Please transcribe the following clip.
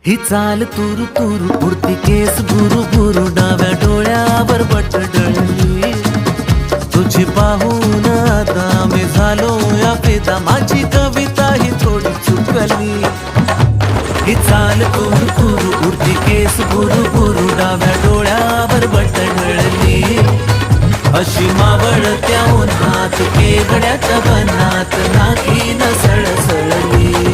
ही चाल तुरु तुरु उडती केस भुरु भुरु डाव्या डोळ्यावर बट डळली तुझी पाहून आता मी झालो या फिदा माझी कविता ही थोडी चुकली ही चाल तुरु तुरु उडती केस भुरु भुरु डाव्या डोळ्यावर बट डळली अशी मावळत्या उन्हात केवड्याच्या बनात नाकी न सळसळली